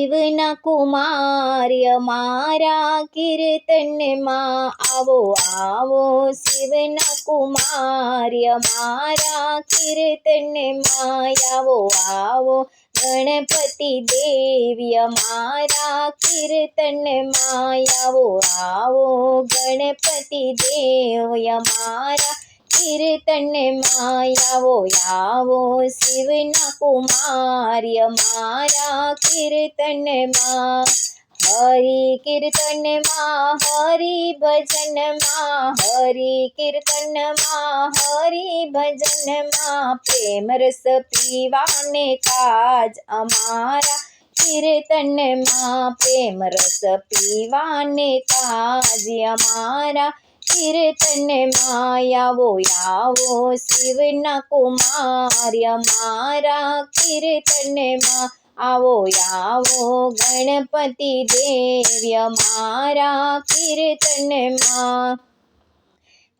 શિવના કુમાર્ય મારા કીર્તનમાં આવો આવો શિવના કુમાર્ય મારા કીર્તનમાં આવો આવો ગણપતિ દેવ્ય મારા કીર્તનમાં આવો આવો ગણપતિ દેવ્ય મારા કીર્તનમાં આવો આવો શિવના કુમાર્ય મારા કીર્તનમાં હરિ કીર્તનમાં હરિ ભજનમાં હરિ કીર્તનમાં હરિ ભજનમાં પ્રેમ રસ પીવાને કાજ અમારા કીર્તનમાં પ્રેમ રસ પીવાને કાજ અમારા કીર્તનમાં આવો આવો શિવના કુમાર્ય મારા કીર્તનમાં આવો આવો ગણપતિ દેવ્ય મારા કીર્તનમાં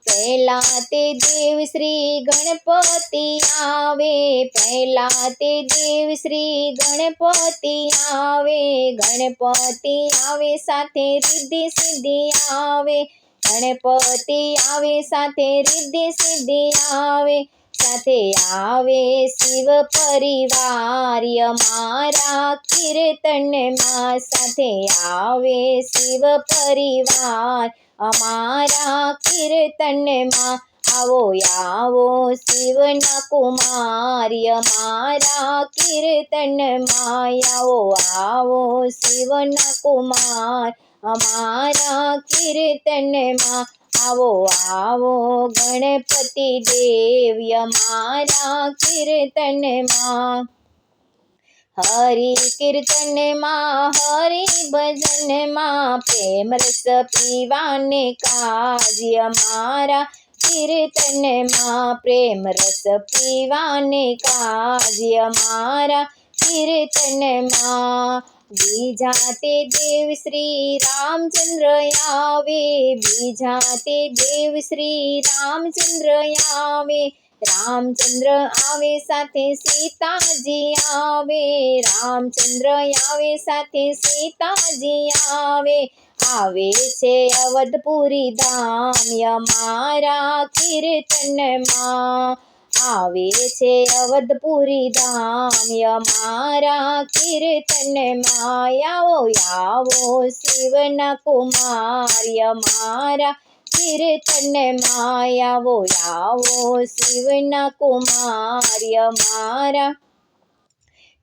પહેલા તે દેવ શ્રી ગણપતિ આવે પહેલા તે દેવ શ્રી ગણપતિ આવે ગણપતિ આવે સાથે રિદ્ધિ સિદ્ધિ આવે ગણપતિ આવે સાથે રિદ્ધિ સિદ્ધિ આવે સાથે આવે શિવ પરિવાર અમારા કીર્તનમાં સાથે આવે શિવ પરિવાર અમારા કીર્તનમાં આવો આવો શિવના કુમાર્ય મારા કીર્તનમાં આવો આવો શિવના કુમાર અમારા કીર્તનમાં આવો આવો ગણપતિ દેવ્ય મારા કીર્તનમાં હરિ કીર્તનમાં હરિ ભજનમાં પ્રેમ રસ પીવાને કાજ અમારા કીર્તનમાં પ્રેમ રસ પીવાને કાજ અમારા કીર્તનમાં બીજા તે દેવ શ્રી રામચંદ્ર આવે બીજા તે દેવ શ્રી રામચંદ્ર આવે રામચંદ્ર આવે સાથે સીતાજી આવે રામચંદ્ર આવે સાથે સીતાજી આવે આવે છે અવધપુરી ધામ અમારા કીર્તનમાં આવે છે અવધપુરી ધામ અમારા કીર્તનમાં આવો આવો શિવના કુમાર્ય મારા કીર્તનમાં આવો આવો શિવના કુમાર્ય મારા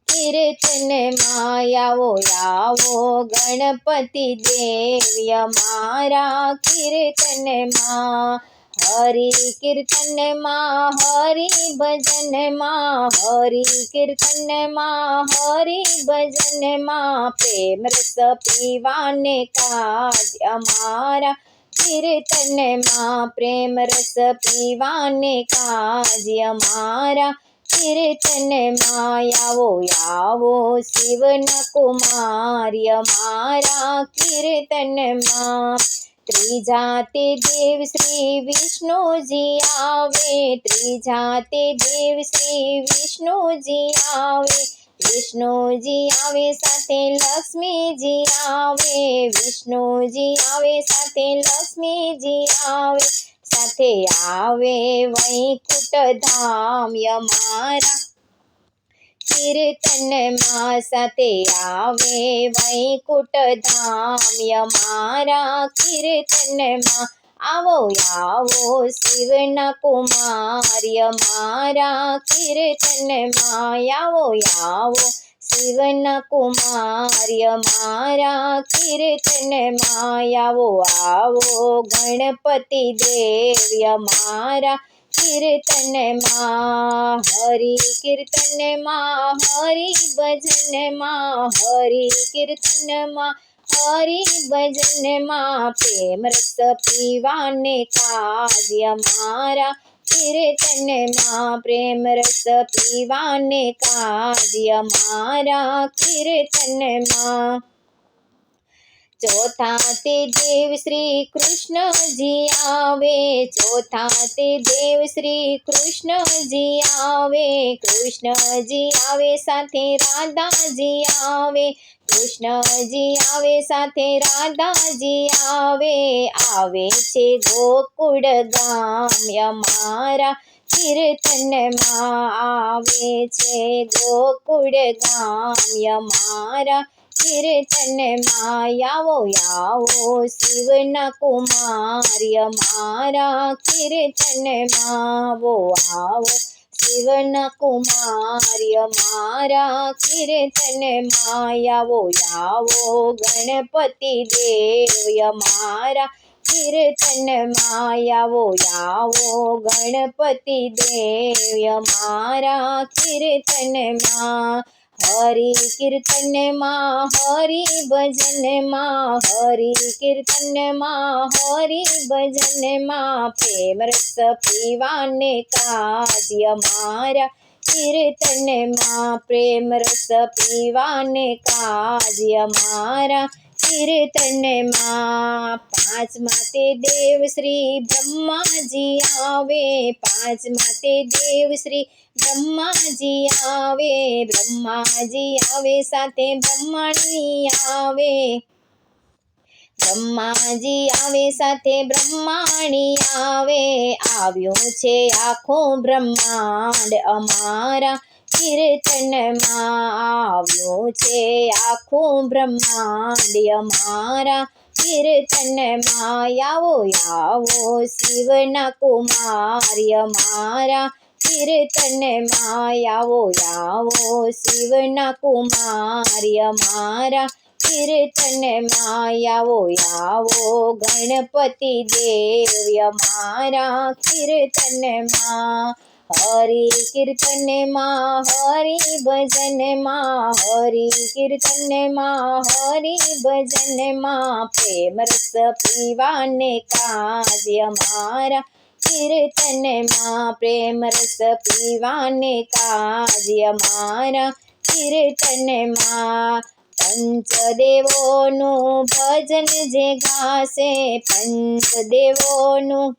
કીર્તનમાં આવો આવો ગણપતિ દેવ્ય મારા કીર્તનમાં હરિ કીર્તનમાં હરિ ભજનમાં હરિ કીર્તનમાં હરિ ભજનમાં પ્રેમ રસ પીવાને કાજ અમારા કીર્તનમાં પ્રેમ રસ પીવાને કાજ અમારા કીર્તનમાં આવો આવો શિવના કુમાર્ય મારા કીર્તનમાં ત્રીજા તે દેવ શ્રી વિષ્ણુજી આવે ત્રીજા તે દેવ શ્રી વિષ્ણુજી આવે વિષ્ણુજી આવે સાથે લક્ષ્મીજી આવે વિષ્ણુજી આવે સાથે લક્ષ્મીજી આવે સાથે આવે વૈકુંઠ ધામ અમારા કીર્તનમાં સાથે આવે વૈકુંઠ ધામ અમારા કીર્તનમાં આવો આવો શિવના કુમાર્ય મારા કીર્તનમાં આવો આવો શિવના કુમાર્ય મારા કીર્તનમાં આવો આવો ગણપતિ દેવ્ય મારા કીર્તનમાં હરિ કીર્તનમાં હરિ ભજનમાં હરિ કીર્તનમાં હરિ ભજનમાં પ્રેમ રસ પીવાને કાજ અમારા કીર્તનમાં પ્રેમ રસ પીવાને કાજ અમારા કીર્તનમાં ચોથા તે દેવ શ્રી કૃષ્ણજી આવે, ચોથા તે દેવ શ્રી કૃષ્ણજી આવે, કૃષ્ણજી આવે સાથે રાધાજી આવે, કૃષ્ણજી આવે સાથે રાધાજી આવે, આવે છે ગોકુળ ગામ અમારા કીર્તનમાં, આવે છે ગોકુળ ગામ અમારા કીર્તનમાં, આવો આવો શિવના કુમાર અમારા કીર્તનમાં, આવો આવો શિવના કુમાર અમારા કીર્તનમાં, આવો આવો ગણપતિ દેવ અમારા કીર્તનમાં, આવો આવો ગણપતિ દેવ અમારા કીર્તનમાં, હરિ કીર્તનમાં હરિ ભજનમાં, હરિ કીર્તનમાં હરિ ભજનમાં, પ્રેમ રસ પીવાને કાજ અમારા કીર્તનમાં, પ્રેમ રસ પીવાને કાજ અમારા કીર્તનમાં, પાંચમા તે દેવ શ્રી બ્રહ્માજી આવે, પાંચમા તે દેવ શ્રી બ્રહ્માજી આવે, બ્રહ્માજી આવે સાથે બ્રહ્મણી આવે, બ્રહ્માજી આવે સાથે બ્રહ્માણી આવે, આવ્યું છે આખું બ્રહ્માંડ અમારા કીર્તનમાં, આવ્યું છે આખું બ્રહ્માંડ અમારા કીર્તનમાં, આવો આવો શિવના કુમાર અમારા કીર્તનમાં, આવો આવો શિવના કુમાર અમારા કીર્તનમાં, આવો આવો ગણપતિ દેવ અમારા કીર્તનમાં, હરિ કીર્તનમાં હરિ ભજનમાં, હરિ કીર્તનમાં હરિ ભજનમાં, પ્રેમ રસ પીવાને કાજ અમારા કીર્તનમાં, પ્રેમ રસ પીવાને કાજ અમારા કીર્તનમાં, પંચદેવોનું ભજન જે ગાશે, પંચદેવોનું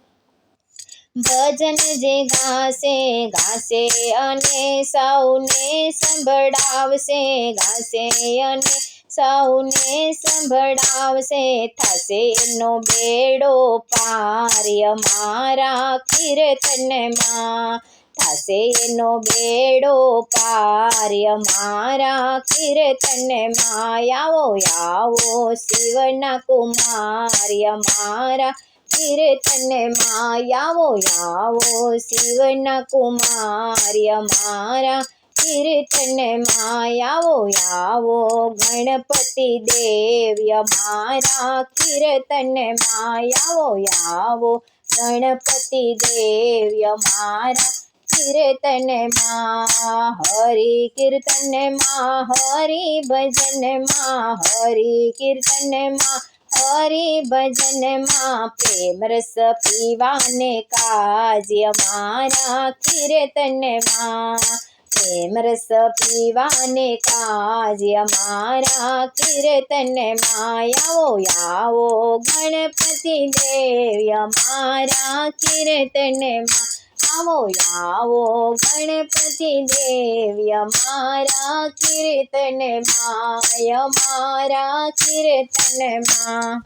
ભજન જે ગાશે, ગાશે અને સૌને સંભળાવશે, ગાશે અને સૌને સંભળાવશે, થશે એનો બેડો પાર અમારા કીર્તનમાં, થશે એનો બેડો પાર અમારા કીર્તનમાં, આવો આવો શિવના કુમાર અમારા કીર્તનમાં, આવો આવો શિવના કુમાર અમારા કીર્તનમાં, આવો આવો ગણપતિ દેવ અમારા કીર્તનમાં, આવો આવો ગણપતિ દેવ અમારા કીર્તનમાં, હરિ કીર્તનમાં હરિ ભજનમાં, હરિ કીર્તનમાં હરિ ભજનમાં, પ્રેમ રસ પીવાને કાજ અમારા કીર્તનમાં, પ્રેમ રસ પીવાને કાજ અમારા કીર્તનમાં, આવો આવો ગણપતિ દેવ અમારા કીર્તનમાં, આવો આવો ગણપતિ દેવ અમારા કીર્તનમાં, અમારા કીર્તનમાં.